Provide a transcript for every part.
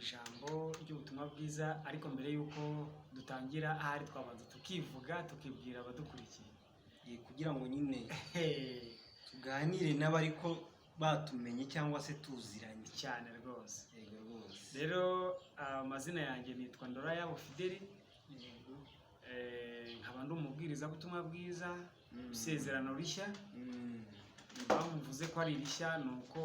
ijambo ry'ubutumwa bwiza, ariko mbere yuko dutangira ahari twabanza tukivuga tukibwira abadukurikiye kugira ngo nyine tuganire n'abariko batumenye cyangwa se tuziranye cyane rwose. yego rwose. Rero amazina yanjye nitwa Ndorayabo Fideli, nkaba ndi umubwiriza butumwa bwiza isezerano rishya. Bamuvuze ko ari rishya nuko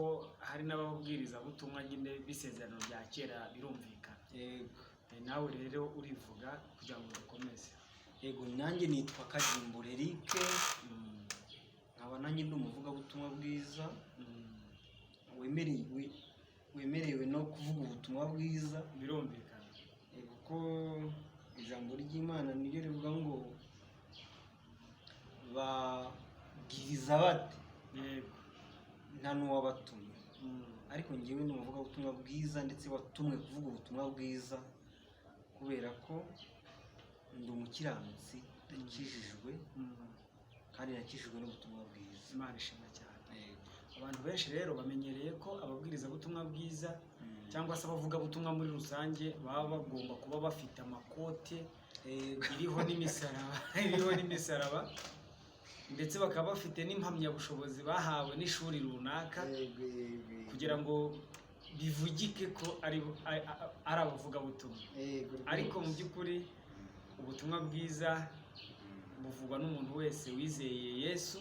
hari n'ababwiriza butumwa nyine bisezerano rya kera birumvikana. Yego. Nawe rero urivuga kugira ngo dukomeze. Yego, nanjye nitwa Kajimbure Eric, nkaba nanjye ndi umuvuga butumwa bwiza wemerewe no kuvuga ubutumwa bwiza Birumvikana. kuko ijambo ry'Imana niryo rivuga ngo babwiriza bate Yego. nta n'uwabatumye. Ariko njyewe ni umuvuga ubutumwa bwiza ndetse watumwe kuvuga ubutumwa bwiza kubera ko ndi umukiranutsi nakijijwe kandi nakijijwe n'ubutumwa bwiza. Imana ishimwe cyane. Abantu benshi rero bamenyereye ko ababwiriza butumwa bwiza cyangwa se abavuga butumwa muri rusange baba bagomba kuba bafite amakote iriho n'imisaraba ndetse bakaba bafite n'impamyabushobozi bahawe n'ishuri runaka kugira ngo bivugike ko ari abavuga butumwa. Ariko mu by'ukuri ubutumwa bwiza buvugwa n'umuntu wese wizeye Yesu,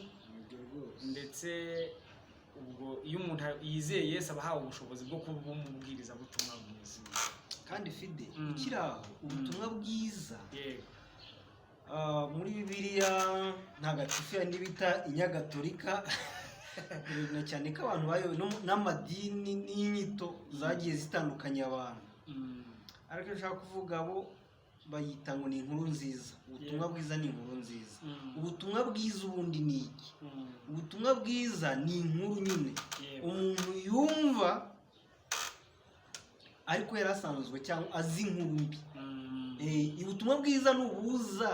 ndetse ubwo iyo umuntu yizeye Yesu aba ahawe ubushobozi bwo kuba umubwiriza butumwa bwiza. Kandi Fide, ikiraho ubutumwa bwiza muri Bibiliya ntagatifu n'ibita inyagatolika na cyane ko abantu bayobe n'amadini n'inyito zagiye zitandukanye abantu. Ariko nshaka kuvuga bo bayita ngo ni inkuru nziza. Ubutumwa bwiza ni inkuru nziza. Ubutumwa bwiza ubundi ni iki? Ubutumwa bwiza ni inkuru nyine umuntu yumva ariko yarasanzwe cyangwa azi inkuru mbi. Ubutumwa bwiza nubuza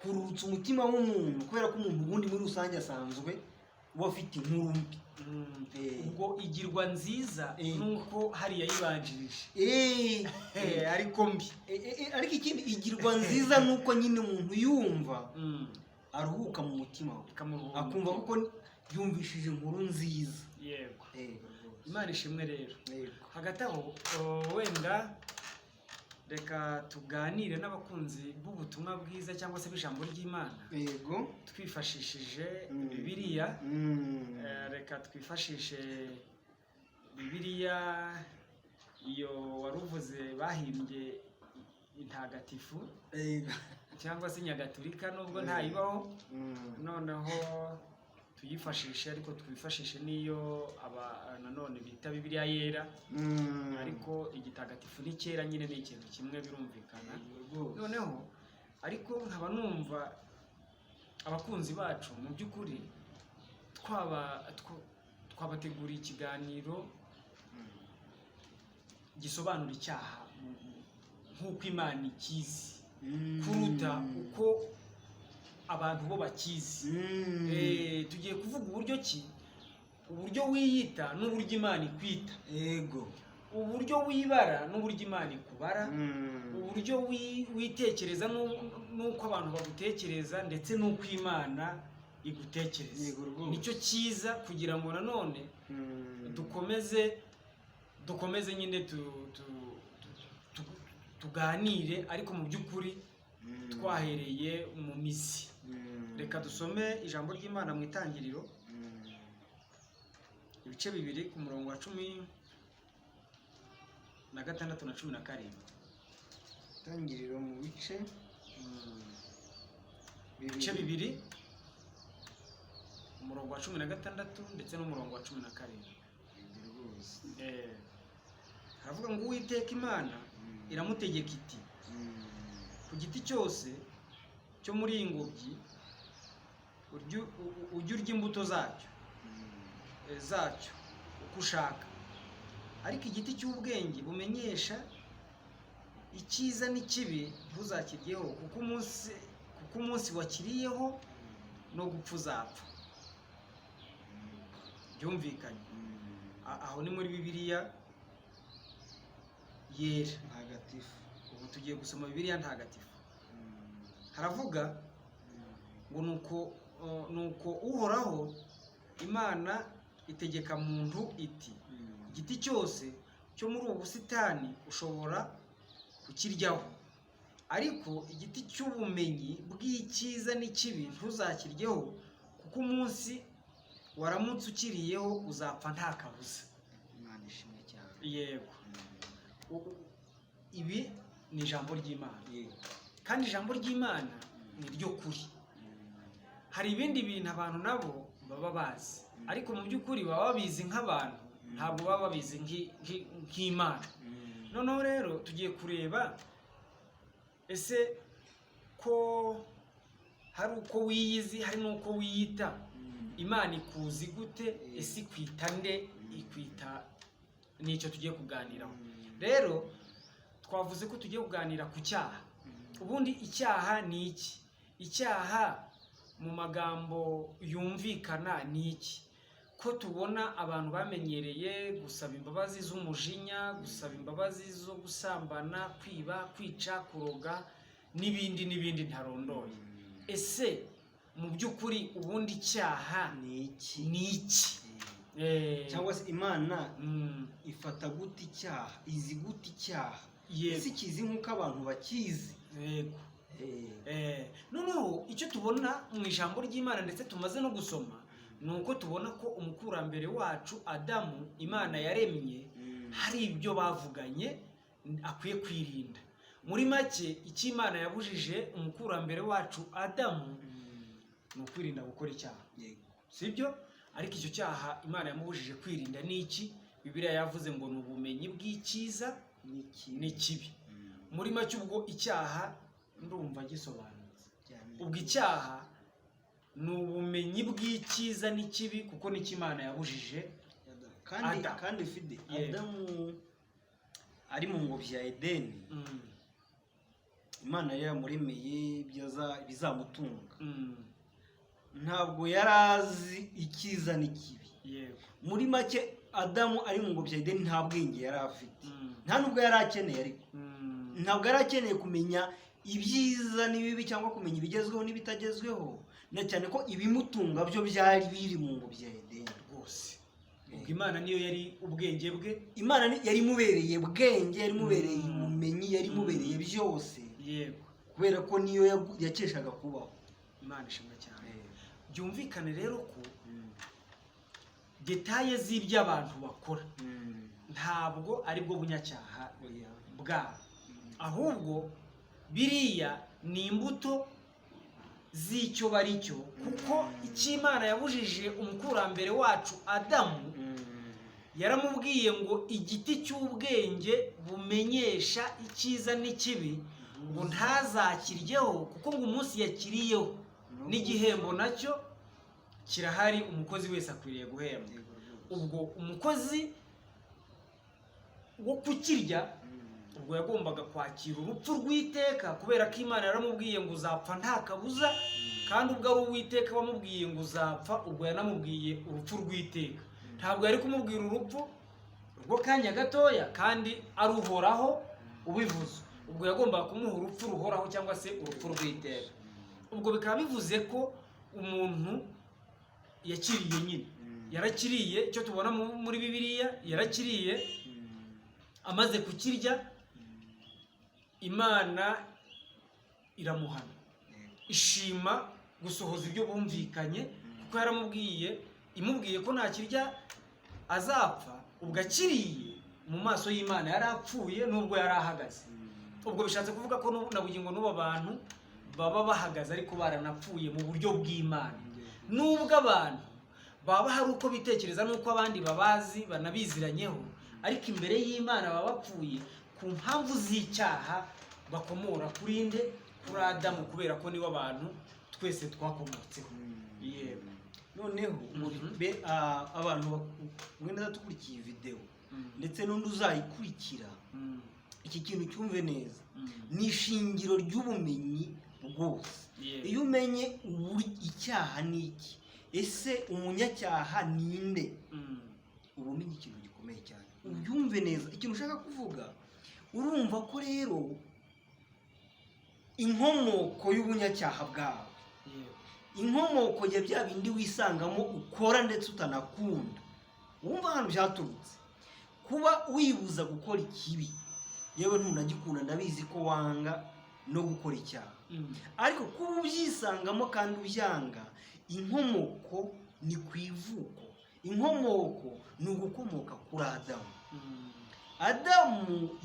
kurutsa umutima w'umuntu kubera ko umuntu ubundi muri rusange asanzwe wafite inkuru mbi. Ubwo igirwa nziza nuko hariya yibanjirije ariko mbi. Ariko ikindi igirwa nziza nuko nyine umuntu yumva aruhuka mu mutima we akumva kuko yumvishije inkuru nziza. Yego. Imana ishimwe rero. Hagati aho wenda reka tuganire n'abakunzi b'ubutumwa bwiza cyangwa se b'ijambo ry'Imana. Yego. Twifashishije Bibiliya. Reka twifashishe Bibiliya iyo waruvuze bahimbye intagatifu cyangwa se nyagatolika nubwo ntayibaho. Noneho tuyifashishe, ariko twifashishe niyo nanone bita Bibiliya yera. Ariko igitagatifu ni kera nyine ni ikintu kimwe birumvikana. Noneho ariko nkaba numva abakunzi bacu mu by'ukuri twabateguriye ikiganiro gisobanura icyaha nk'uko Imana ikizi kuruta uko abantu bo bakizi. Tugiye kuvuga uburyo wiyita n'uburyo Imana ikwita. Yego. Uburyo wibara n'uburyo Imana ikubara. Uburyo witekereza n'uko abantu bagutekereza ndetse n'uko Imana igutekereza. Nicyo cyiza kugira ngo nanone dukomeze nyine tuganire, ariko mu by'ukuri twahereye mu mizi. Reka dusome ijambo ry'Imana mu Itangiriro ibice 2 ku murongo wa 16 na 17. Itangiriro mu bice 2 umurongo wa 16 ndetse n'umurongo wa 17. Haravuga ngo Uwiteka Imana iramutegeka iti, ku giti cyose cyo muri iyi ngobyi ujye urya imbuto zacyo uko ushaka, ariko igiti cy'ubwenge bumenyesha icyiza n'ikibi ntuzakiryeho, kuko umunsi wakiriyeho no gupfa uzapfa. Byumvikanye. Aho ni muri Bibiliya yera ntagatifu. ubu tugiye gusoma bibiliya ntagatifu. Haravuga ngo nuko uhoraho imana itegeka muntu iti igiti cyose cyo muri ubu busitani ushobora kukiryaho, ariko igiti cy'ubumenyi bw'icyiza n'ikibi ntuzakiryeho, kuko umunsi waramutse ukiriyeho uzapfa nta kabuza. Imana ishimwe cyane. Yego. Ibi ni ijambo ry'Imana, Yego. kandi ijambo ry'Imana ni ryo kuri. Hari ibindi bintu abantu nabo baba bazi, ariko mu by'ukuri baba babizi nk'abantu, ntabwo baba babizi nk'Imana. Noneho rero tugiye kureba ese ko hari uko wiyizi hari n'uko wiyita. Imana ikuzi gute? Ese ikwita nde? Ikwita nicyo tugiye kuganiraho. Rero twavuze ko tugiye kuganira ku cyaha. Ubundi icyaha ni iki? Icyaha mu magambo yumvikana ni iki? Ko tubona abantu bamenyereye gusaba imbabazi z'umujinya, gusaba imbabazi zo gusambana, kwiba, kwica, kuroga n'ibindi ntarondoye. Ese mu by'ukuri ubundi icyaha ni iki? ni iki? Cyangwa se Imana ifata gute icyaha? Izi gute icyaha? Ese ikizi nk'uko abantu bakizi? Yego. Noneho icyo tubona mu ijambo ry'Imana ndetse tumaze no gusoma, ni uko tubona ko umukurambere wacu Adamu Imana yaremye hari ibyo bavuganye akwiye kwirinda. Muri make icyo Imana yabujije umukurambere wacu Adamu ni ukwirinda gukora icyaha. Sibyo? Ariko icyo cyaha Imana yamubujije kwirinda ni iki? Bibiliya yavuze ngo ni ubumenyi bw'icyiza n'ikibi. Muri make ubwo icyaha ndumva gisobanutse. Ubwo icyaha ni ubumenyi bw'icyiza n'ikibi, kuko nicyo Imana yabujije kandi Fide, Adamu ari mu ngobyi ya Edeni, Imana yaramuremeye bizamutunga. Ntabwo yari azi icyiza n'ikibi. Muri make Adamu ari mu ngobyi ya Edeni nta bwenge yari afite, nta nubwo yari akeneye, ariko ntabwo yari akeneye kumenya ibyiza n'ibibi cyangwa kumenya ibigezweho n'ibitagezweho, na cyane ko ibimutunga byo byari biri mu ngobyi ya Edeni rwose. Ubwo Imana niyo yari ubwenge bwe. Imana yari imubereye bwenge, yari imubereye ubumenyi, yari imubereye byose. Yego. Kubera ko niyo yakeshaga kubaho. Imana ishimwe cyane. Byumvikane rero ko detaye z'ibyo abantu bakora ntabwo ari bwo bunyacyaha bwabo, ahubwo biriya ni imbuto z'icyo bari cyo, kuko icyo Imana yabujije umukurambere wacu Adamu, yaramubwiye ngo igiti cy'ubwenge bumenyesha icyiza n'ikibi ngo ntazakiryeho, kuko ngo umunsi yakiriyeho n'igihembo nacyo kirahari, umukozi wese akwiriye guhembwa. Ubwo umukozi wo kukirya ubwo yagombaga kwakira urupfu rw'iteka, kubera ko Imana yaramubwiye ngo uzapfa nta kabuza, kandi ubwo ari Uwiteka wamubwiye ngo uzapfa, ubwo yanamubwiye urupfu rw'iteka. Ntabwo yari kumubwira urupfu rwo kanya gatoya kandi ari Uhoraho ubivuze. Ubwo yagombaga kumuha urupfu ruhoraho cyangwa se urupfu rw'iteka. Ubwo bikaba bivuze ko umuntu yakiriye nyine, yarakiriye. Icyo tubona muri Bibiliya, yarakiriye, amaze kukirya Imana iramuhana, ishima gusohoza ibyo bumvikanye, kuko yaramubwiye, imubwiye ko nakirya azapfa. Ubwo akiriye mu maso y'Imana yari apfuye nubwo yari ahagaze. Ubwo bishatse kuvuga ko na bugingo n'ubu abantu baba bahagaze ariko baranapfuye mu buryo bw'Imana. Nubwo abantu baba hari uko bitekereza n'uko abandi babazi banabiziranyeho, ariko imbere y'Imana baba bapfuye ku mpamvu z'icyaha bakomora kuri nde? Kuri Adamu, kubera ko nibo abantu twese twakomotseho. Yego. Noneho abantu mwenda tukurikiye iyi video ndetse n'undi uzayikurikira, iki kintu cyumve neza, ni ishingiro ry'ubumenyi bwose. Iyo umenye icyaha ni iki, ese umunyacyaha ninde, uba umenye ikintu gikomeye cyane. Ubyumve neza ikintu ushaka kuvuga. urumva ko rero inkomoko y'ubunyacyaha bwawe, inkomoko ya bya bindi wisangamo ukora ndetse utanakunda, wumva ahantu byaturutse. Kuba wibuza gukora ikibi, yewe ntunagikunda, ndabizi ko wanga no gukora icyaha, ariko kuba ubyisangamo kandi ubyanga, inkomoko ni ku ivuko. Inkomoko ni ugukomoka kuri Adamu. Adamu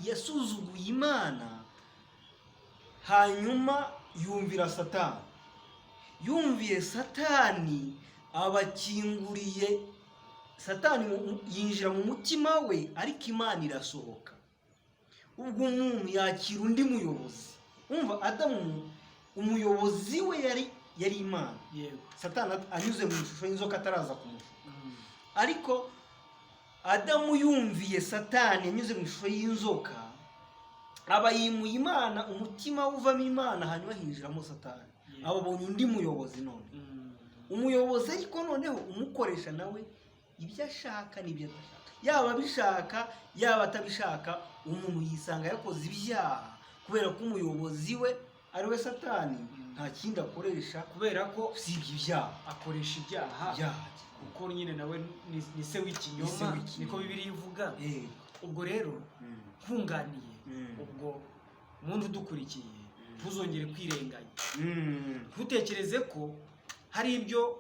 yasuzuguye Imana, hanyuma yumvira Satani. Yumviye Satani, abakinguriye. Satani yinjira mu mutima we, ariko Imana irasohoka. Ubwo umuntu yakira undi muyobozi. Umva, Adamu umuyobozi we yari Imana. Satani anyuze mu ishusho y'inzoka ataraza kumushuka. Ariko Adamu yumviye Satani anyuze mu ishusho y'inzoka, aba yimuye Imana, umutima uvamo Imana, hanyuma hinjiramo Satani. Ababonye undi muyobozi none. Umuyobozi ariko noneho umukoresha nawe ibyo ashaka n'ibyo adashaka. Yaba abishaka, yaba atabishaka, umuntu yisanga yakoze ibyaha kubera ko umuyobozi we ari we Satani, nta kindi akoresha kubera ko usibye ibyaha. Akoresha ibyaha kuko nyine nawe ni se w'ikinyoma, niko Bibiliya ivuga. Ubwo rero nkunganiye, ubwo umuntu udukurikiye ntuzongere kwirenganya. Ntutekereze ko hari ibyo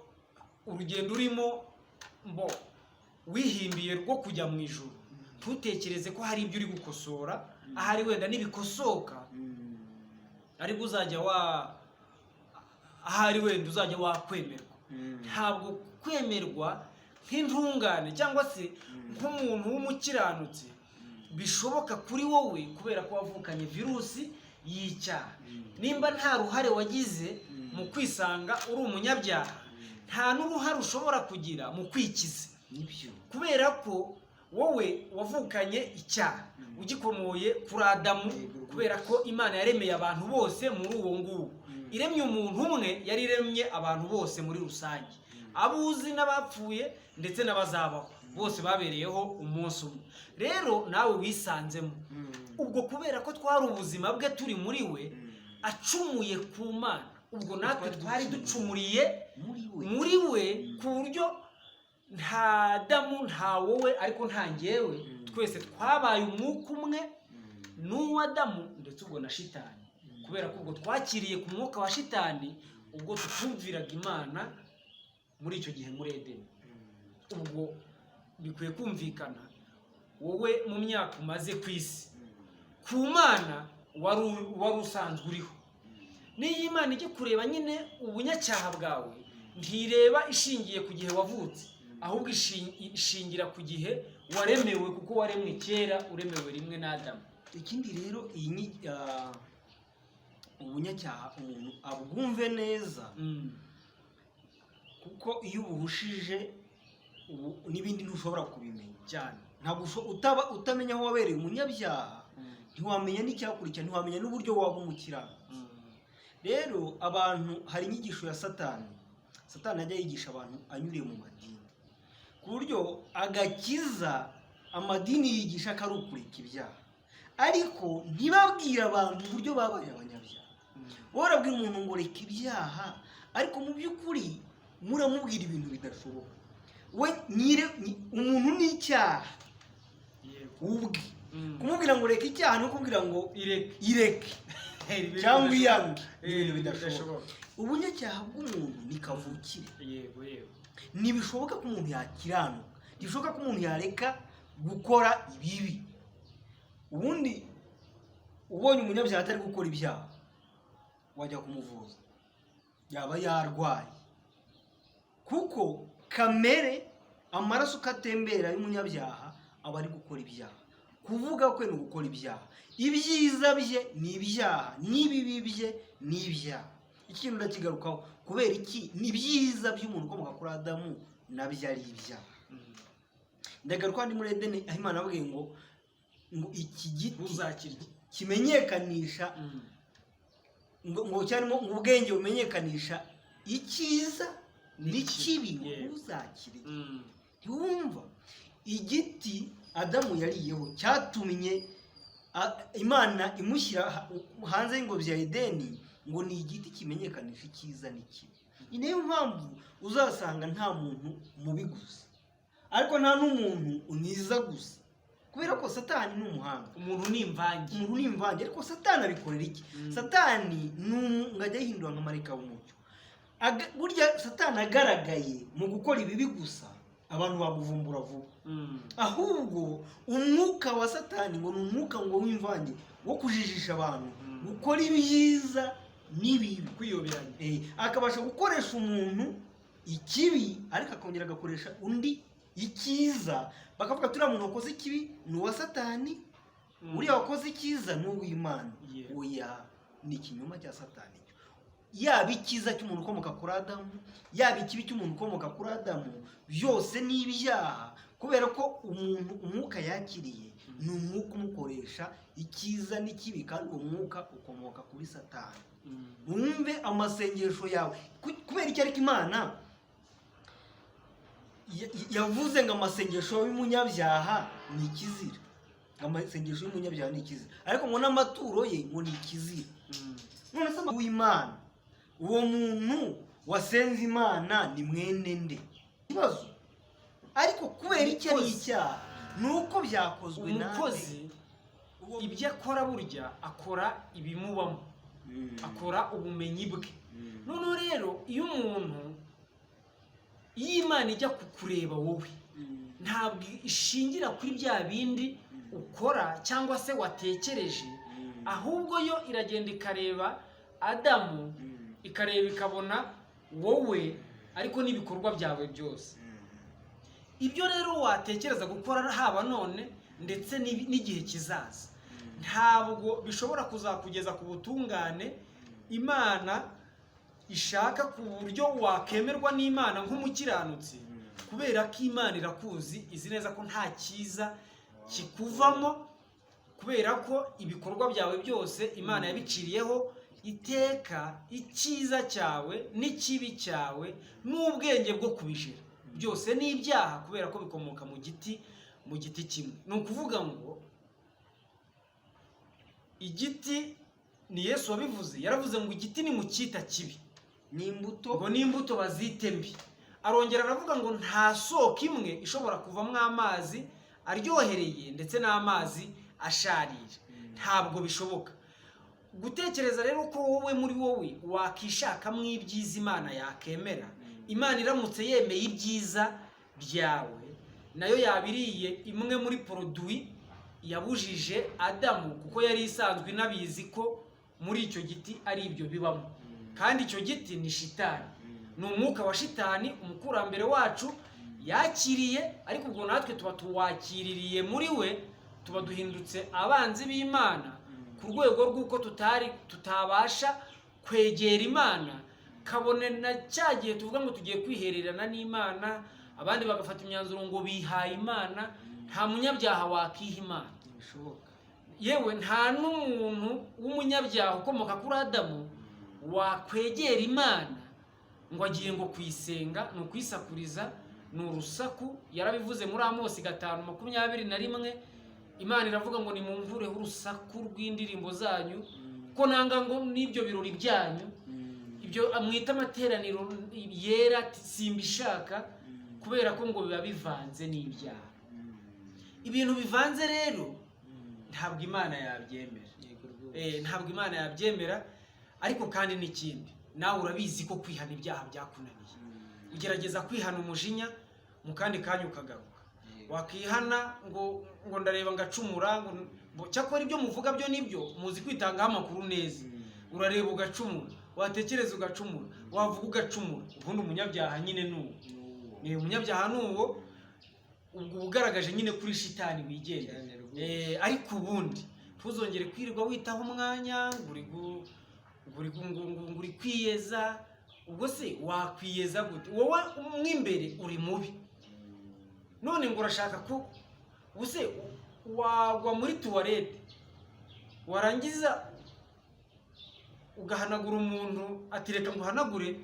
urugendo urimo wihimbiye rwo kujya mu ijuru. Ntutekereze ko hari ibyo uri gukosora, ahari wenda nibikosoka ariko ahari wenda uzajya wakwemerwa. Ntabwo kwemerwa nk'intungane cyangwa se nk'umuntu w'umukiranutsi bishoboka kuri wowe, kubera ko wavukanye virusi y'icyaha. Nimba nta ruhare wagize mu kwisanga uri umunyabyaha, nta n'uruhare ushobora kugira mu kwikiza, kubera ko wowe wavukanye icyaha ugikomoye kuri Adamu, kubera ko Imana yaremeye abantu bose muri uwo nguwo. Iremye umuntu umwe, yari iremye abantu bose muri rusange, abuzi n'abapfuye ndetse n'abazabaho, bose babereyeho umunsi umwe. Rero nawe wisanzemo. Ubwo kubera ko twari ubuzima bwe turi muri we, acumuye ku Mana, ubwo natwe twari ducumuriye muri we, ku buryo nta Adamu nta wowe ariko nta njyewe, twese twabaye umwuka umwe n'uwa Adamu ndetse ubwo na Shitani, kubera ko ubwo twakiriye ku mwuka wa Shitani ubwo tutumviraga Imana muri icyo gihe muri Edeni. Ubwo bikwiye kumvikana, wowe mu myaka umaze ku isi, ku Mana wari usanzwe uriho. N'iyo Imana ijya kureba nyine ubunyacyaha bwawe, ntireba ishingiye ku gihe wavutse, ahubwo ishingira ku gihe waremewe, kuko waremwe kera, uremewe rimwe na Adamu. Ikindi rero ubunyacyaha umuntu abwumve neza, kuko iyo ubuhushije n'ibindi ntushobora kubimenya cyane. Ntabwo utamenya aho wabereye umunyabyaha, ntiwamenya n'icyakurikira, ntiwamenya n'uburyo waba umukiranutsi. Rero abantu, hari inyigisho ya Satani ajya yigisha abantu anyuriye mu madini, ku buryo agakiza amadini yigisha ko ari ukureka ibyaha, ariko ntibabwire abantu uburyo babaye abanyabyaha. Warabwira umuntu ngo reka ibyaha, ariko mu by'ukuri muramubwira ibintu bidashoboka. We umuntu ni icyaha ubwe. Kumubwira ngo reka icyaha no kubwira ngo ireke cyangwa iyange, ibintu bidashoboka. Ubunyacyaha bw'umuntu ni kavukire. Ntibishoboka ko umuntu yakiranuka, ntibishoboka ko umuntu yareka gukora ibibi. Ubundi ubonye umunyabyaha atari gukora ibyaha, wajya kumuvuza, yaba yarwaye, kuko kamere, amaraso katembera y'umunyabyaha aba ari gukora ibyaha. Kuvuga kwe ni ugukora ibyaha. Ibyiza bye ni ibyaha, n'ibibi bye ni ibyaha. Ikintu ndakigarukaho, kubera iki? Ni byiza by'umuntu ukomoka kuri Adamu nabyo ari ibyaha. Ndagaruka ndi muri Edeni, aho Imana avuga ngo iki giti kimenyekanisha, ngo cyarimo ubwenge bumenyekanisha icyiza n'ikibi, uzakire. Ntiwumva igiti Adamu yariyeho cyatumye Imana imushyira hanze y'ingobyi ya Edeni ngo ni igiti kimenyekanisha icyiza n'ikibi. Ni nayo mpamvu uzasanga nta muntu mubi gusa, ariko nta n'umuntu mwiza gusa, kubera ko Satani ni umuhanga. Umuntu ni imvange, ariko Satani abikorera iki? Satani ngo ajya yihindura nka marayika w'umucyo. Burya Satani agaragaye mu gukora ibibi gusa, abantu bamuvumbura vuba. Ahubwo umwuka wa Satani ngo ni umwuka ngo w'imvange wo kujijisha abantu, gukora ibyiza n'ibibi, kwiyoberanya. Akabasha gukoresha umuntu ikibi ariko akongera agakoresha undi icyiza, bakavuga turiya muntu wakoze ikibi ni uwa Satani, uriya wakoze icyiza ni uw'Imana. Oya, ni ikinyoma cya Satani. Yaba icyiza cy'umuntu ukomoka kuri Adamu, yaba ikibi cy'umuntu ukomoka kuri Adamu, byose ni ibyaha, kubera ko umwuka yakiriye ni umwuka umukoresha icyiza n'ikibi, kandi uwo mwuka ukomoka kuri Satani. Wumve amasengesho yawe, kubera icyo ariko Imana yavuze ngo amasengesho y'umunyabyaha ni ikizira. Amasengesho y'umunyabyaha ni ikizira, ariko ngo n'amaturo ye ngo ni ikizira. None se w'Imana, uwo muntu wasenze Imana ni mwene nde? Ikibazo. Ariko kubera icyo ari icyaha, nuko byakozwe nawe. Umukozi ibyo akora burya akora ibimubamo, akora ubumenyi bwe. Noneho rero iyo Imana ijya kukureba wowe, ntabwo ishingira kuri bya bindi ukora cyangwa se watekereje, ahubwo yo iragenda ikareba Adamu, ikareba ikabona wowe ariko n'ibikorwa byawe byose. Ibyo rero watekereza gukora haba none ndetse n'igihe kizaza, ntabwo bishobora kuzakugeza ku butungane Imana ishaka, ku buryo wakemerwa n'Imana nk'umukiranutsi, kubera ko Imana irakuzi, izi neza ko nta cyiza kikuvamo, kubera ko ibikorwa byawe byose Imana yabiciriyeho iteka. Icyiza cyawe n'ikibi cyawe n'ubwenge bwo kubijira byose ni ibyaha, kubera ko bikomoka mu giti kimwe. Ni ukuvuga ngo igiti, ni Yesu wabivuze, yaravuze ngo igiti ni mu cyita kibi, ngo n'imbuto bazite mbi. Arongera aravuga ngo nta soko imwe ishobora kuvamo amazi aryohereye ndetse n'amazi asharira, ntabwo bishoboka. Gutekereza rero ko wowe muri wowe wakishakamo ibyiza Imana yakemera, Imana iramutse yemeye ibyiza byawe, nayo yabiriye imwe muri produit yabujije Adamu, kuko yari isanzwe inabizi ko muri icyo giti ari ibyo bibamo. Kandi icyo giti ni Shitani, ni umwuka wa Shitani umukurambere wacu yakiriye, ariko ubwo natwe tuba tuwakiririye muri we, tuba duhindutse abanzi b'Imana ku rwego rw'uko tutabasha kwegera Imana. Kabone na cya gihe tuvuga ngo tugiye kwihererana n'Imana, abandi bagafata imyanzuro ngo bihaye Imana. Nta munyabyaha wakiha Imana, yewe nta n'umuntu w'umunyabyaha ukomoka kuri Adamu wakwegera Imana ngo agiye ngo kuyisenga. Ni ukuyisakuriza, ni urusaku. Yarabivuze muri Amosi 5:21, Imana iravuga ngo nimumvureho urusaku rw'indirimbo zanyu, ko nanga ngo n'ibyo birori byanyu ibyo amwita amateraniro yera simbishaka, kubera ko ngo biba bivanze n'ibyaha. Ibintu bivanze rero ntabwo Imana yabyemera, ntabwo Imana yabyemera. Ariko kandi n'ikindi, nawe urabizi ko kwihana ibyaha byakunaniye. Ugerageza kwihana umujinya, mu kandi kanya ukagaruka. Wakihana ngo ndareba ngacumura, ngo cyakora ibyo muvuga byo nibyo, muzi kwitangaho amakuru neza. Urareba ugacumura, watekereza ugacumura, wavuga ugacumura. Ubundi umunyabyaha nyine nuwo, ni umunyabyaha nuwo, ubwo ugaragaje nyine kuri Shitani wigenda. Ariko ubundi ntuzongere kwirirwa witaho umwanya uri kwiyeza. Ubwo se wakwiyeza gute? Wowe umwimbere uri mubi, none ngo urashaka ko ubuse wagwa muri tuwarete, warangiza ugahanagura umuntu ati reka nguhanagure,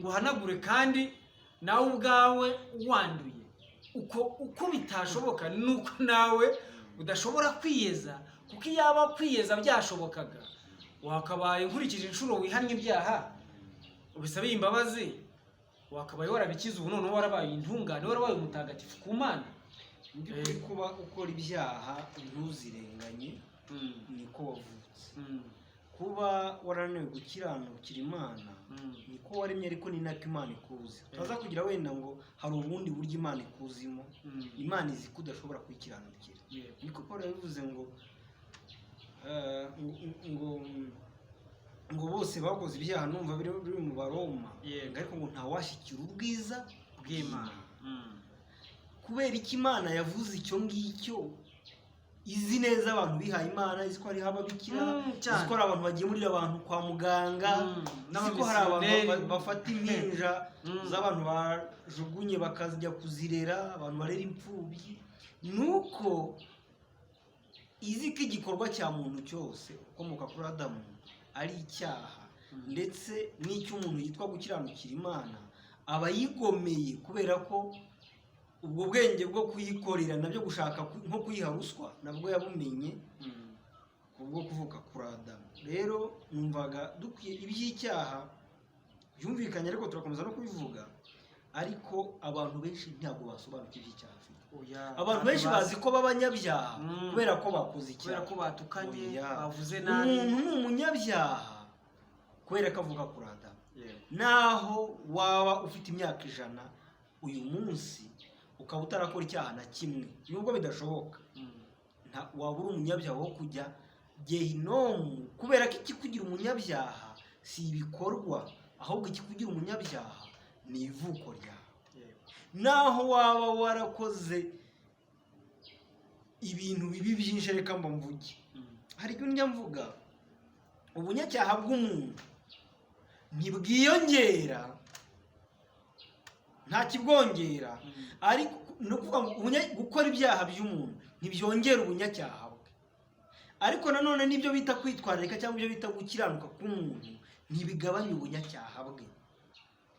nguhanagure, kandi nawe ubwawe wanduye. Uko bitashoboka nuko nawe udashobora kwiyeza, kuko iyaba kwiyeza byashobokaga wakabaye nkurikije inshuro wihannye ibyaha ubisabiye imbabazi, wakabaye warabikize, ubu noneho warabaye intungane, warabaye umutagatifu ku Mana. Mu by'ukuri kuba ukora ibyaha ntuzirenganye niko wavutse, kuba warananiwe gukiranukira Imana niko waremye, ariko ni nako Imana ikuzi. utaza kugira wenda ngo hari ubundi buryo Imana ikuzimo, Imana izi ko udashobora kuyikiranukira. Niko Paul yabivuze ngo bose bakoze ibyaha, numva biri mu Baroma, ariko ngo ntawashyikira ubwiza bw'Imana. Kubera iki Imana yavuze icyo ngicyo? Izi neza abantu bihaye Imana, izi ko hariho ababikira, izi ko hari abantu bagemurira abantu kwa muganga, izi ko hari abantu bafata impinja z'abantu bajugunye bakajya kuzirera, abantu barera imfubyi. Nuko izi ko igikorwa cya muntu cyose ukomoka kuri Adamu ari icyaha, ndetse n'icy'umuntu yitwa gukiranukira Imana aba yigomeye, kubera ko ubwo bwenge bwo kuyikorera nabyo gushaka nko kuyiha ruswa nabwo yabumenye kubwo kuvuka kuri Adamu. Rero numvaga dukwiye iby'icyaha byumvikanye, ariko turakomeza no kubivuga, ariko abantu benshi ntabwo basobanukiwe iby'icyaha. Abantu benshi bazi ko b'abanyabyaha kubera ko bakoze icyaha, kubera ko batukanye, bavuze nabi. Umuntu ni umunyabyaha kubera ko avuka kuri Adamu. Naho waba ufite imyaka 100 uyu munsi ukaba utarakora icyaha na kimwe, nubwo bidashoboka, waba uri umunyabyaha wo kujya Gehinomu, kubera ko ikikugira umunyabyaha si ibikorwa, ahubwo ikikugira umunyabyaha ni ivuko ryawe. Naho waba warakoze ibintu bibi byinshi, reka mvuge, hari ibyo njya mvuga, ubunyacyaha bw'umuntu ntibwiyongera, nta kibwongera, ariko no kuvuga ngo gukora ibyaha by'umuntu ntibyongera ubunyacyaha bwe, ariko nanone n'ibyo bita kwitwararika cyangwa ibyo bita gukiranuka k'umuntu ntibigabanya ubunyacyaha bwe.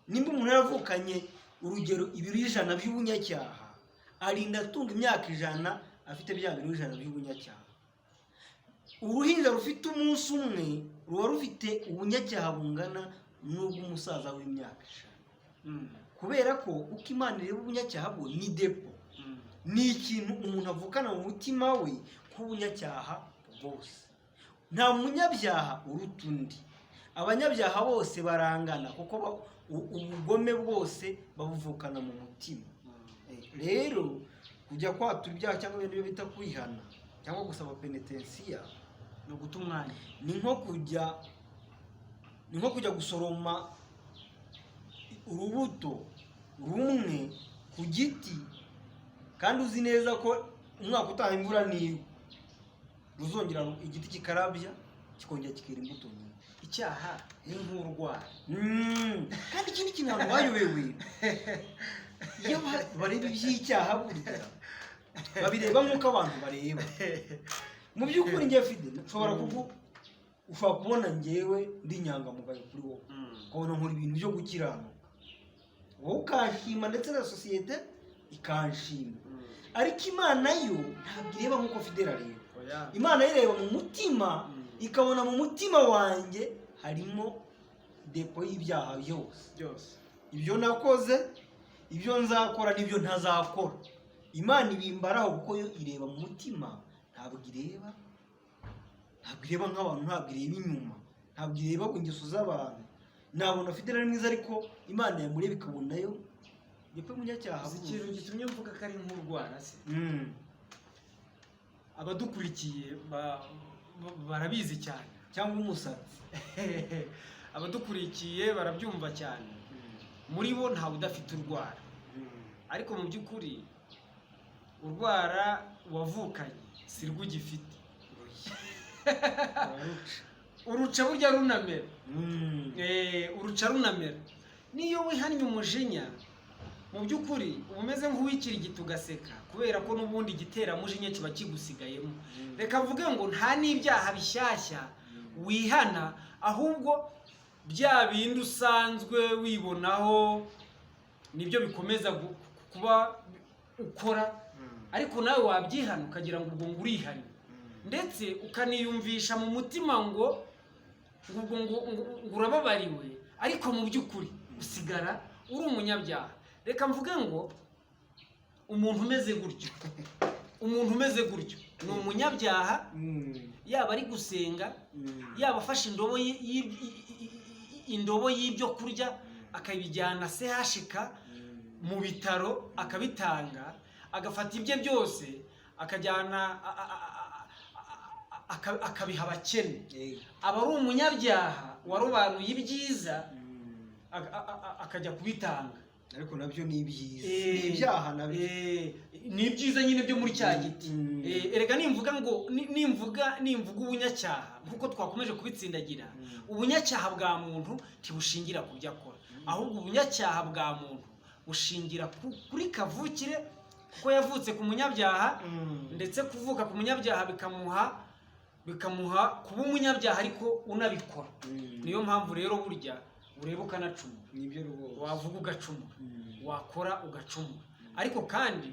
Nimba umuntu yaravukanye urugero 100 by'ubunyacyaha, arinda atunga imyaka 100 afite bya 100 by'ubunyacyaha. Uruhinja rufite umunsi umwe ruba rufite ubunyacyaha bungana n'ubw'umusaza w'imyaka 100, kubera ko uko Imana ireba ubunyacyaha bwo ni depo, ni ikintu umuntu avukana mu mutima we k'ubunyacyaha bwose. Nta munyabyaha uruta undi, abanyabyaha bose barangana, kuko ubugome bwose babuvukana mu mutima. Rero kujya kwatura ibyaha cyangwa ibyo bita kwihana cyangwa gusaba penetensiya no guta umwanya, ni nko kujya gusoroma urubuto rumwe ku giti, kandi uzi neza ko umwaka utaha imvura ni ruzongera igiti kikarabya kikongera kikera imbuto nyinshi. Icyaha ni nk'urwara. Kandi ikindi kintu abantu bayobewe, iyo bareba iby'icyaha burya babireba nk'uko abantu bareba. Mu by'ukuri njye Fide ushobora kubona njyewe ndi inyangamugayo kuri wowe, ukabona nkora ibintu byo gukiranuka, wowe ukanshima ndetse na sosiyete ikanshima, ariko Imana yo ntabwo ireba nk'uko Fidela areba. Imana ireba mu mutima, ikabona mu mutima wanjye harimo depo y'ibyaha byose, ibyo nakoze, ibyo nzakora n'ibyo ntazakora. Imana ibimbaraho kuko yo ireba mu mutima, ntabwo ireba nk'abantu, ntabwo ireba inyuma, ntabwo ireba ku ngeso z'abantu. Nabona Fidela ari mwiza, ariko Imana yamureba ikabona yo depo y'umunyacyaha. Ikintu gitumye mvuga ko ari nk'urwara se, abadukurikiye barabizi cyane, cyangwa umusatsi. Abadukurikiye barabyumva cyane, muri bo ntawe udafite urwara, ariko mu by'ukuri urwara wavukanye si rwo ugifite. Uruca burya runamera, uruca runamera. Niyo wihannye umujinya, mu by'ukuri uba umeze nk'uwikirigita ugaseka, kubera ko n'ubundi igiteramujinya kiba kigusigayemo. Reka mvuge ngo nta n'ibyaha bishyashya wihana, ahubwo bya bindi usanzwe wibonaho nibyo bikomeza kuba ukora, ariko nawe wabyihana ukagira ngo ubwo ngo urihane, ndetse ukaniyumvisha mu mutima ngo urababariwe, ariko mu by'ukuri usigara uri umunyabyaha. Reka mvuge ngo umuntu umeze gutyo ni umunyabyaha, yaba ari gusenga, yaba afashe indobo y'ibyo kurya akabijyana CHK mu bitaro akabitanga, agafata ibye byose akajyana akabiha abakene, aba ari umunyabyaha warobanuye ibyiza akajya kubitanga. Ariko nabyo ni ibyiza, ni ibyaha nabyo, ni ibyiza nyine byo muri cya giti. Erega nimvuga ubunyacyaha nkuko twakomeje kubitsindagira, ubunyacyaha bwa muntu ntibushingira ku byo akora, ahubwo ubunyacyaha bwa muntu bushingira kuri kavukire, kuko yavutse ku munyabyaha, ndetse kuvuka ku munyabyaha bikamuha kuba umunyabyaha ariko unabikora. Niyo mpamvu rero burya ureba ukanacumura, nibyo rwose, wavuga ugacumura, wakora ugacumura. Ariko kandi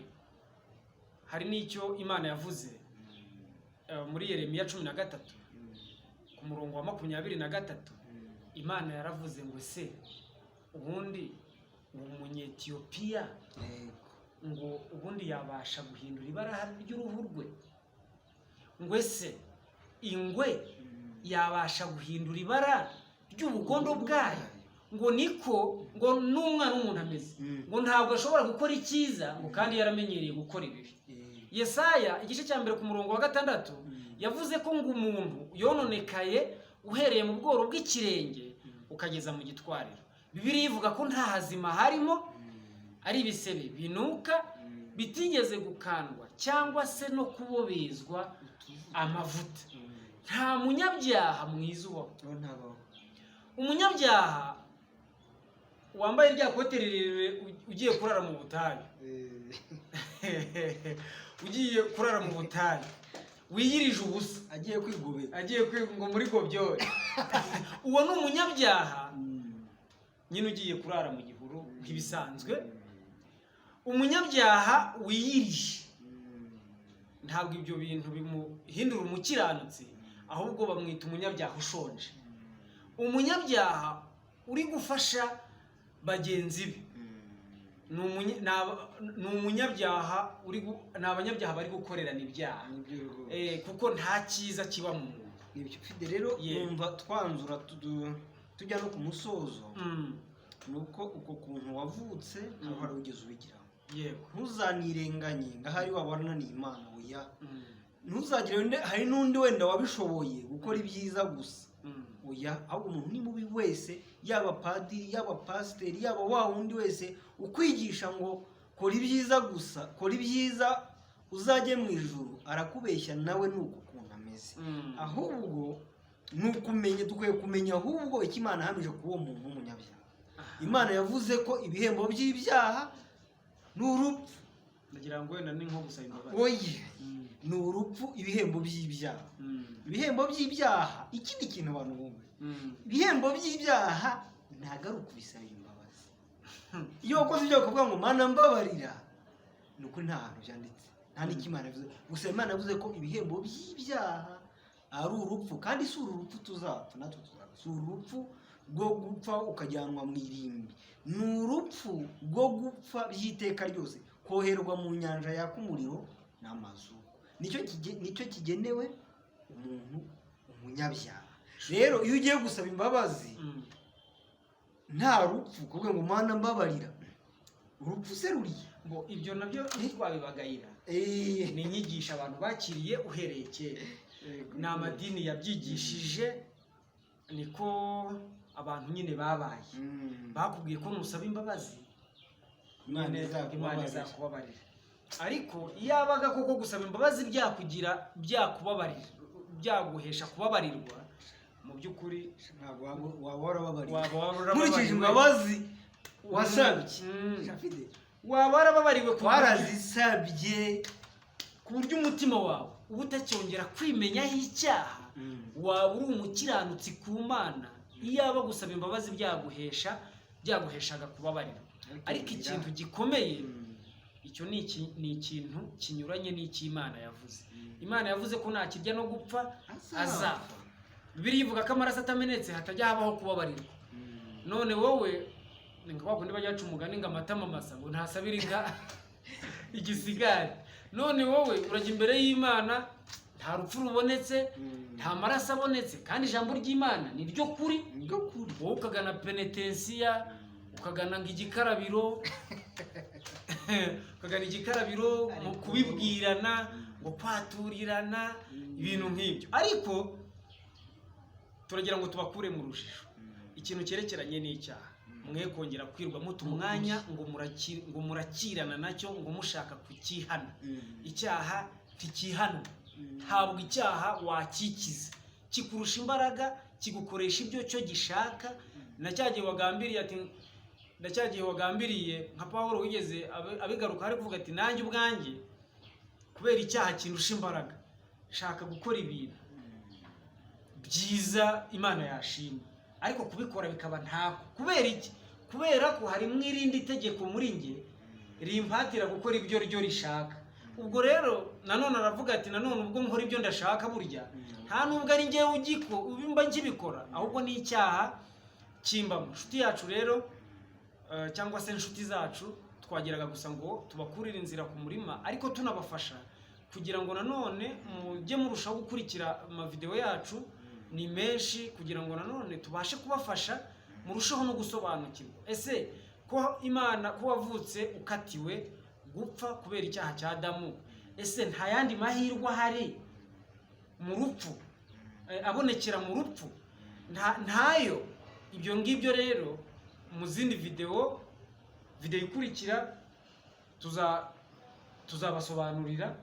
hari n'icyo Imana yavuze muri Yeremiya 13 ku murongo wa 23. Imana yaravuze ngo se ubundi umunyetiyopiya ngo ubundi yabasha guhindura ibara ry'uruhu rwe? ngo ese ingwe yabasha guhindura ibara ry'ubugondo bwayo? ngo niko ngo n'umwana w'umuntu ameze, ngo ntabwo ashobora gukora icyiza ngo kandi yaramenyereye gukora ibibi. Yesaya igice cya 1 ku murongo wa 6 yavuze ko ngo umuntu yononekaye uhereye mu bworo bw'ikirenge ukageza mu gitwariro. Bibiliya ivuga ko nta hazima harimo, ari ibisebe binuka bitigeze gukandwa cyangwa se no kubobezwa amavuta. Nta munyabyaha mwiza ubaho. Umunyabyaha wambaye rya kote rirerire ugiye kurara mu butayu, wiyirije ubusa, agiye ngo muri gobyore, uwo ni umunyabyaha nyine ugiye kurara mu gihuru nk'ibisanzwe. Umunyabyaha wiyirije ntabwo ibyo bintu bimuhindura umukiranutsi, ahubwo bamwita umunyabyaha ushonje. Umunyabyaha uri gufasha bagenzi be ni umunyabyaha ni abanyabyaha bari gukorerana ibyaha, kuko nta cyiza kiba mu muntu. Nibyo Fide rero numva twanzura tujya no ku musozo, nuko uko kuntu wavutse ntabwo wari ugeze ubigiraho. Ntuzanirenganye ngahari wabana n'Imana, oya. Ntuzagire hari n'undi wenda wabishoboye gukora ibyiza gusa, oya. Ahubwo umuntu ni mubi wese, yaba padiri, yaba pasiteri, yaba wa wundi wese ukwigisha ngo kora ibyiza gusa, kora ibyiza uzajye mu ijuru, arakubeshya nawe nuko ukuntu ameze. Ahubwo nukumenya, dukwiye kumenya ahubwo icyo Imana yahamije ku uwo muntu w'umunyabyaha. Imana yavuze ko ibihembo by'ibyaha ni urupfu. Ndagira ngo wenda ni nko gusaba imbabazi. Oye, ni urupfu, ibihembo by'ibyaha. Ibihembo by'ibyaha ikindi kintu abantu bumva, ibihembo by'ibyaha ntago ari ukubisaba imbabazi. Iyo wakoze ibyo ukavuga ngo Mana mbabarira, ni ukuri nta hantu byanditse, nta n'icyo Imana yavuze. Gusa Imana yavuze ko ibihembo by'ibyaha ari urupfu, kandi si urupfu tuzapfa natwe tuzapfa, si urupfu rwo gupfa ukajyanwa mu irimbi, ni urupfu rwo gupfa by'iteka ryose, koherwa mu nyanja yaka umuriro n'amazuku. Nicyo kigenewe umuntu umunyabyaha. Rero iyo ugiye gusaba imbabazi nta rupfu kuvuga ngo Mana mbabarira, urupfu se ruriye ngo ibyo nabyo ntitwabibagayira. Ni inyigisho abantu bakiriye uhereye kera, ni amadini yabyigishije, niko abantu nyine babaye. Bakubwiye ko nusaba imbabazi Imana izakubabarira. Ariko iyabaga koko gusaba imbabazi byakubabarira, byaguhesha kubabarirwa, mu by'ukuri ntabwo waba warababariye. Nkurikije imbabazi wasabye, waba warababariwe, warazisabye ku buryo umutima wawe uba utacyongera kwimenyaho icyaha, waba uri umukiranutsi ku Mana. Iyaba gusaba imbabazi byaguheshaga kubabarira. Ariko ikintu gikomeye icyo ni ikintu kinyuranye n'icy'Imana yavuze. Imana yavuze ko nakirya no gupfa azapfa. Bibiliya ivuga ko amaraso atamenetse hatajya habaho kubabarirwa. None wowe ni nka bakundi bajya baca umugani ngo amatama masa ngo ntasabira inka igisigari. None wowe urajya imbere y'Imana, nta rupfu rubonetse, nta maraso abonetse, kandi ijambo ry'Imana ni ryo kuri. Wowe ukagana penetensiya, ukagana ngo igikarabiro ukagana igikarabiro mu kubibwirana, ngo kwaturirana, ibintu nk'ibyo. Ariko turagira ngo tubakure mu rujijo. Ikintu cyerekeranye n'icyaha, mwe kongera kwirwa muta umwanya ngo murakirana nacyo, ngo mushaka kukihana. Icyaha ntikihanwa. Ntabwo icyaha wakikiza, kikurusha imbaraga, kigukoresha ibyo cyo gishaka. Ndacyagiye wagambiriye nka Pawulo wigeze abigaruka ari kuvuga ati nanjye ubwanjye kubera icyaha kindusha imbaraga shaka gukora ibintu byiza Imana yashima, ariko kubikora bikaba ntako. Kubera iki? Kubera ko hari mwirindi tegeko muri nge rimpatira gukora ibyo ryo rishaka. Ubwo rero nanone aravuga ati nanone ubwo nkora ibyo ndashaka burya nta nubwo ari ngewe ubimba nkibikora, ahubwo ni icyaha kimbamo. Inshuti yacu rero cyangwa se inshuti zacu, twagiraga gusa ngo tubakurire inzira ku murima, ariko tunabafasha kugira ngo nanone mujye murushaho gukurikira amavideo yacu ni menshi, kugira ngo nanone tubashe kubafasha murushaho no gusobanukirwa. Ese ko Imana ko wavutse ukatiwe gupfa kubera icyaha cya Adamu, ese nta yandi mahirwe ahari mu rupfu, abonekera mu rupfu? Ntayo. Ibyo ngibyo rero mu zindi video ikurikira tuzabasobanurira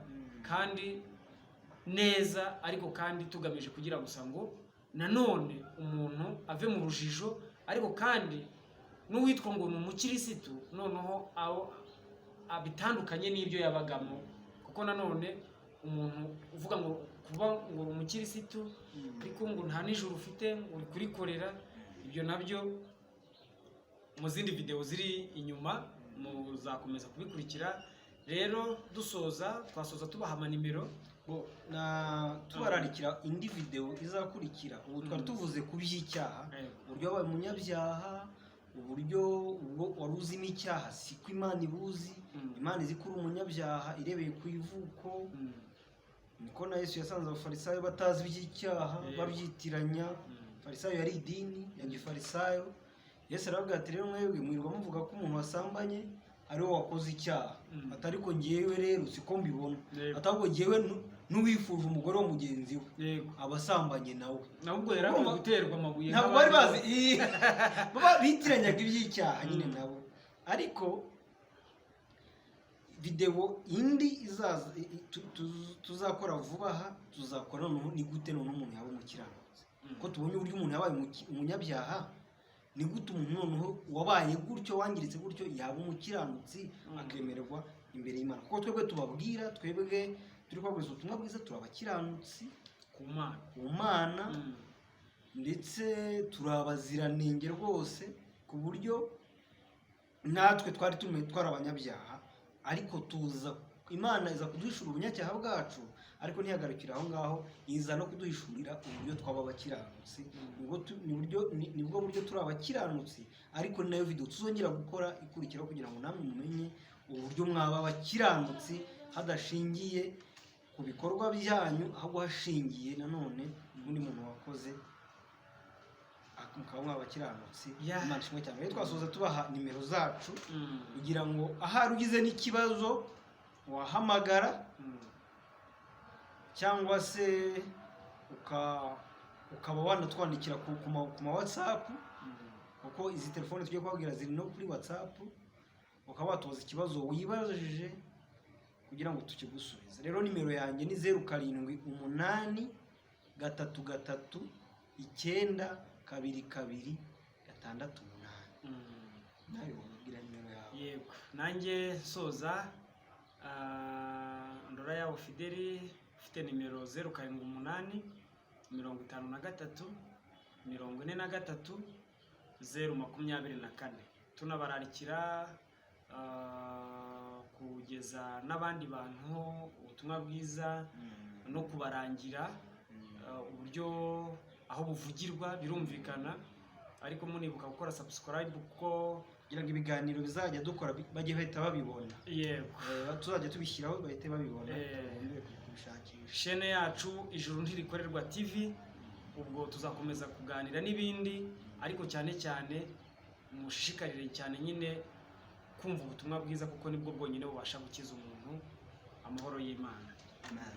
kandi neza, ariko kandi tugamije kugira gusa ngo nanone umuntu ave mu rujijo, ariko kandi n'uwitwa ngo ni umukirisitu noneho abitandukanye n'ibyo yabagamo. Kuko nanone umuntu uvuga ngo kuba ngo umukirisitu ariko ngo nta nijoro ufite ngo uri kurikorera, ibyo nabyo mu zindi video ziri inyuma muzakomeza kubikurikira. Rero twasoza tubaha amanimero tubararikira indi video izakurikira. Ubu twari tuvuze ku by'icyaha, uburyo wabaye umunyabyaha, uburyo wari uzimo icyaha siko Imana ibuzi. Imana izi ko uri umunyabyaha irebeye ku ivuko. Niko na Yesu yasanze abafarisayo batazi iby'icyaha babyitiranya. Farisayo yari idini ya gifarisayo. Yesu aravuga ati rero mwebwe mwirirwa muvuga ko umuntu wasambanye ari we wakoze icyaha, atari ko ngewe rero siko mbibona, atabwo ngewe n'uwifuje umugore wa mugenzi we abasambanye nawe. Nabwo yaravuye guterwa amabuye, ntabwo bari bazi baba bitiranyaga iby'icyaha nyine nabo. Ariko video indi tuzakora vuba aha, tuzakora ni gute none umuntu yaba umukiranutsi. Ko tubonye uburyo umuntu yabaye umunyabyaha, ni gute umuntu noneho wabaye gutyo wangiritse gutyo yaba umukiranutsi akemererwa imbere y'Imana. Kuko twebwe tubabwira, twebwe turi kwabwiza ubutumwa bwiza, turabakiranutsi ku Mana, ndetse turabaziranenge rwose, ku buryo natwe twari abanyabyaha, ariko Imana iza kuduhishura ubunyacyaha bwacu, ariko ntihagarukira aho ngaho, iza no kuduhishurira uburyo twaba abakiranutsi. Nibwo buryo turi abakiranutsi, ariko nayo video tuzongera gukora ikurikira kugira ngo namwe mumenye uburyo mwaba abakiranutsi hadashingiye ku bikorwa byanyu, ahubwo hashingiye nanone n'undi muntu wakoze mukaba mw'abakiranutsi. Imana ishimwe cyane. Rero twasoza tubaha nimero zacu kugira ngo ahari ugize n'ikibazo wahamagara, cyangwa se ukaba wanatwandikira ku ma WhatsApp, kuko izi telefone tugiye kubabwira ziri no kuri WhatsApp, ukaba watubaza ikibazo wibajije kugira ngo tukigusubize. Rero nimero yanjye ni 0783 339 22 688. Nayo ubwira nimero yawe. Yego, nanjye soza Ndora yawo Fideli ufite nimero 078 53 43 024. Tunabararikira kugeza n'abandi bantu ubutumwa bwiza no kubarangira uburyo aho buvugirwa birumvikana, ariko munibuka gukora subscribe kuko kugira ngo ibiganiro bizajya dukora bajye bahita babibona. yego tuzajya tubishyiraho bahite babibona. chaîne yacu Ijuru Ntirikorerwa TV, ubwo tuzakomeza kuganira n'ibindi, ariko cyane cyane mushishikarire cyane nyine kumva ubutumwa bwiza kuko nibwo bwonyine bubasha gukiza umuntu. Amahoro y'Imana. Amen.